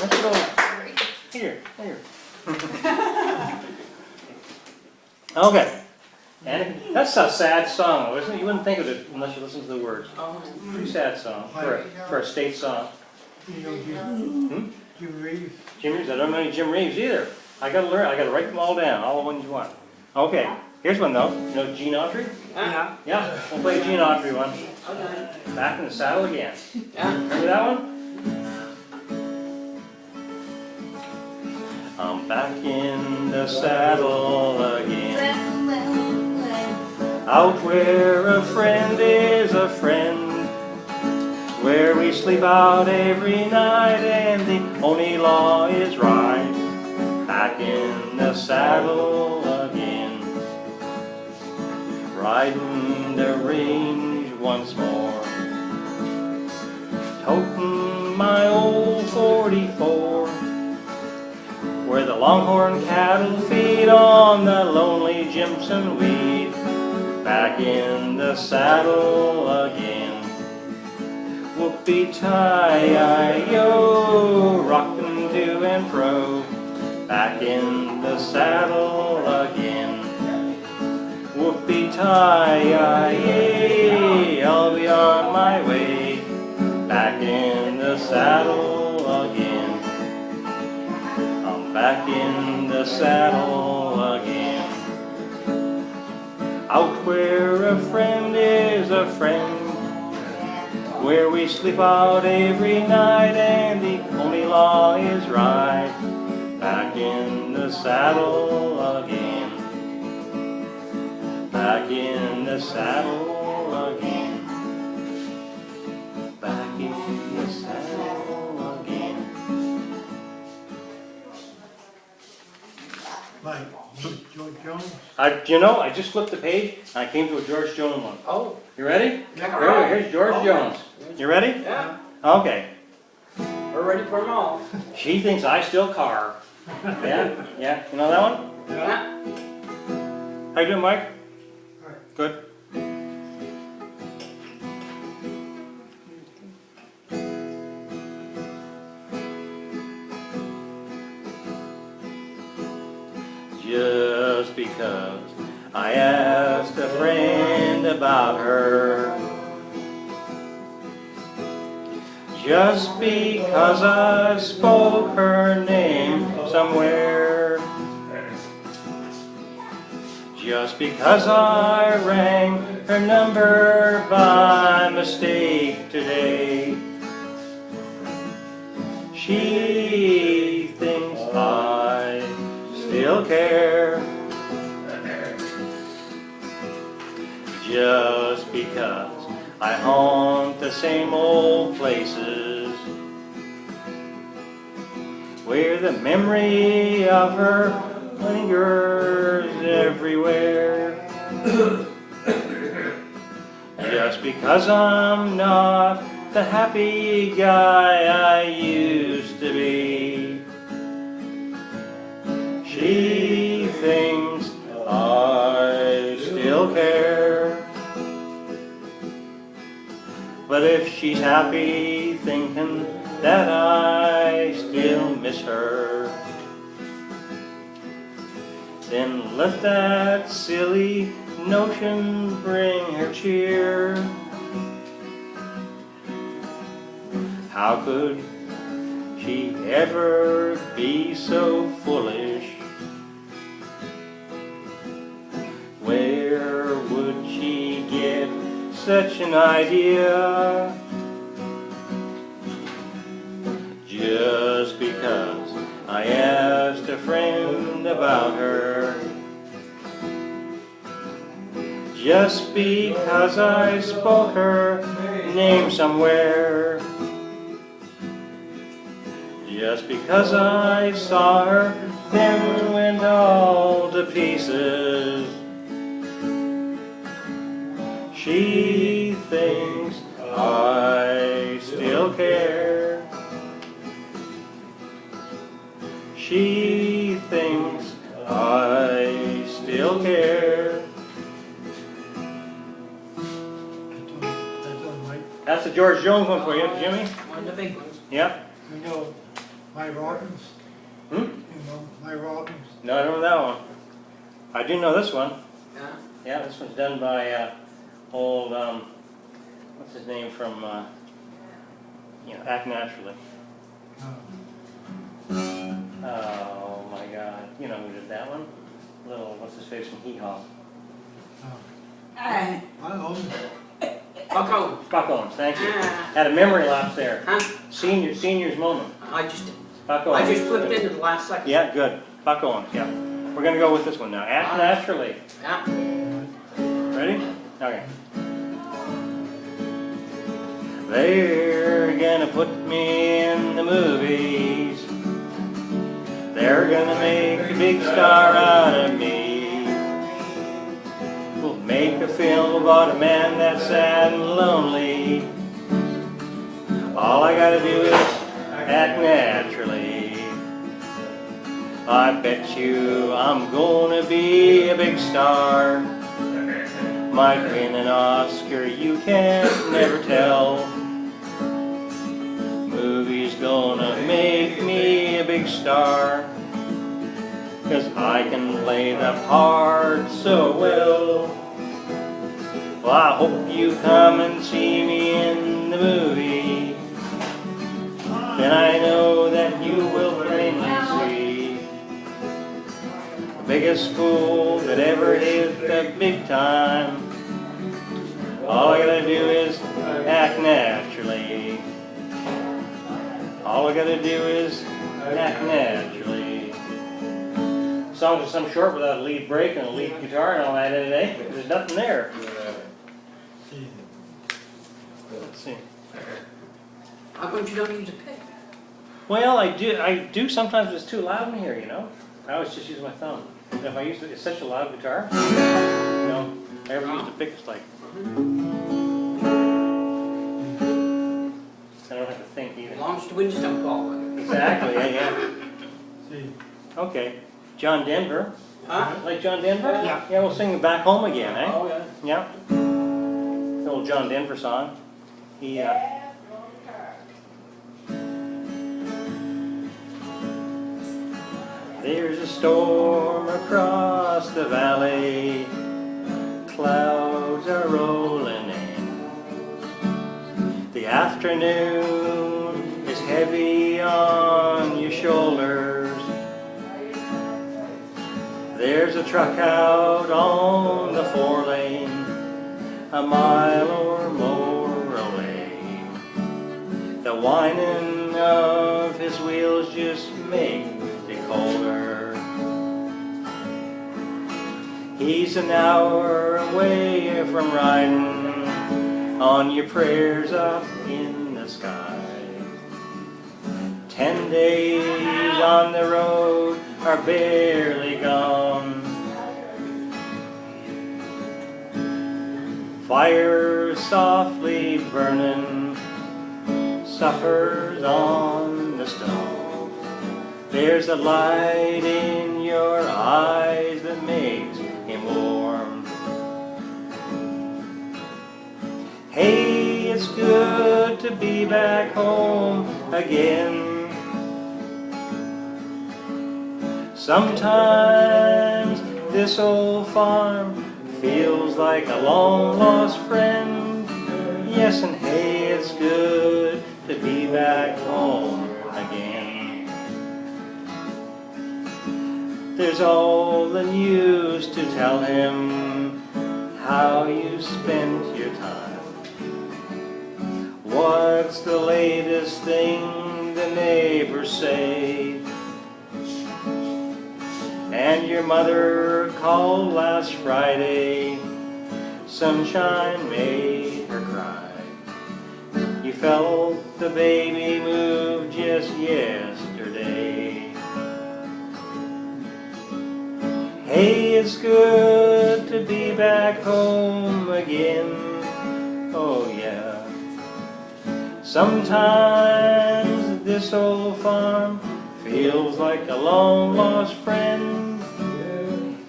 Let's go. Here. Okay. And that's a sad song, isn't it? You wouldn't think of it unless you listen to the words. Pretty sad song for a state song. You know Jim Reeves? Jim Reeves. I don't know any Jim Reeves either. I gotta learn. I gotta write them all down. All the ones you want. Okay. Here's one though. You know Gene Autry? Yeah. Yeah. We'll play a Gene Autry one. Okay. Back in the saddle again. Yeah. Remember that one? I'm back in the saddle again. Out where a friend is a friend, where we sleep out every night and the only law is right. Back in the saddle again, riding the range once more, toting my old 44, where the longhorn cattle feed on the lonely Jimson weed. Back in the saddle again. Whoopee-tie-yo, rockin' to and fro. Back in the saddle again. Whoopee-tie-yay, I'll be on my way. Back in the saddle again. I'm back in the saddle again. Out where a friend is a friend, where we sleep out every night and the only law is right. Back in the saddle again. Back in the saddle again. Back in the saddle again. Like George Jones? I just flipped the page and I came to a George Jones one. Oh. You ready? Yeah. Here's George Jones. You ready? Yeah. Okay. We're ready for them all. She thinks I still carve. Yeah? Yeah. You know that one? Yeah. How you doing, Mike? All right. Good. Just because I asked a friend about her, just because I spoke her name somewhere, just because I rang her number by mistake today, she thinks I still care. Just because I haunt the same old places, where the memory of her lingers everywhere. Just because I'm not the happy guy I used to be, she thinks I still care. But if she's happy thinking that I still miss her, then let that silly notion bring her cheer. How could she ever be so foolish? Where would she get such an idea? Just because I asked a friend about her, just because I spoke her name somewhere, just because I saw her then went all to pieces, she thinks I still care. She thinks I still care. That's on Mike. That's the George Jones one for you, Jimmy. One of the big ones. Yep. We know My Robbins, Hmm? you know, My Robbins. No, I don't know that one. I do know this one. Yeah. Yeah, this one's done by old, what's his name from, Act Naturally. Oh my God. You know who did that one? Little, what's his face from Hee Haw? I love it. Bucko. Buck Owens, thank you. Ah. Had a memory lapse there. Huh? Senior's moment. I just Buck Owens. flipped into the last second. Yeah, good. Buck Owens, yeah. We're gonna go with this one now. Act Naturally. Yeah. Ready? Okay. They're gonna put me in the movies. They're gonna make a big star out of me. We'll make a film about a man that's sad and lonely. All I gotta do is act naturally. I bet you I'm gonna be a big star. Might win an Oscar, you can't never tell. Movie's gonna make me a big star, 'cause I can play the part so well. Well, I hope you come and see me in the movie. Then I know that you will plainly see the biggest fool that ever hit the big time. All I gotta do is act naturally. All I gotta do is act naturally. Songs are some short without a lead break and a lead guitar and all that today. There's nothing there. Let's see. How come you don't use a pick? Well, I do sometimes it's too loud in here, you know? I always just use my thumb. And if I use it's such a loud guitar, you know, I ever use the pick, it's like, I don't have to think either. As long as the winds don't fall. Exactly, yeah. See, Okay. John Denver. Huh? Like John Denver? Yeah. Yeah, we'll sing Back Home Again, eh? Oh, yeah. Yeah. The old John Denver song. He, There's a storm across the valley. Clouds are rolling in. The afternoon is heavy on your shoulders. There's a truck out on the 4-lane, a mile or more away. The whining of his wheels just make it colder. He's an hour away from riding on your prayers up in the sky. 10 days on the road are barely gone. Fire softly burning suffers on the stove. There's a light in your eyes that makes him warm. Hey, it's good to be back home again. Sometimes this old farm feels like a long lost friend. Yes, and hey, it's good to be back home again. There's all the news to tell him how you spent your time. What's the latest thing the neighbors say? And your mother called last Friday. Sunshine made her cry. You felt the baby move just yesterday. Hey, it's good to be back home again. Oh yeah. Sometimes this old farm feels like a long lost friend.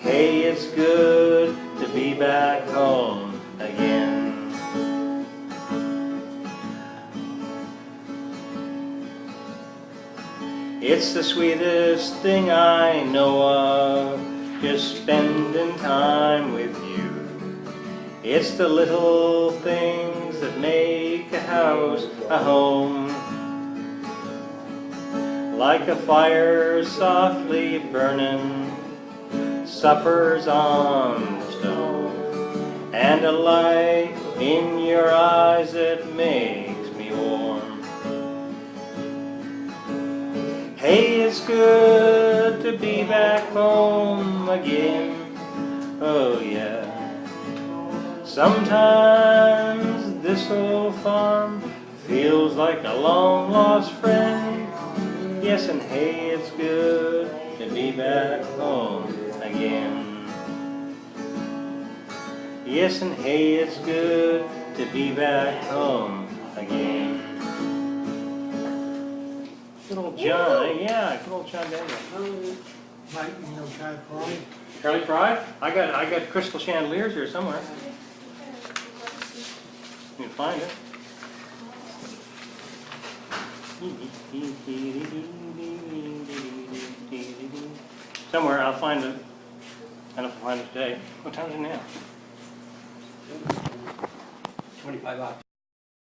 Hey, it's good to be back home again. It's the sweetest thing I know of, just spending time with you. It's the little things that make a house a home. Like a fire softly burning, supper's on the stove, and a light in your eyes that makes me warm. Hey, it's good to be back home again, oh yeah. Sometimes this old farm feels like a long lost friend. Yes, and hey, it's good to be back home again. Yes, and hey, it's good to be back home again. Good old John, yeah, good old John Denver. Mike, you know Charlie Fry? Charlie Pride? I got crystal chandeliers here somewhere. You can find it. Somewhere, I'll find it. I don't know if I'll find it today. What time is it now? 25 hours.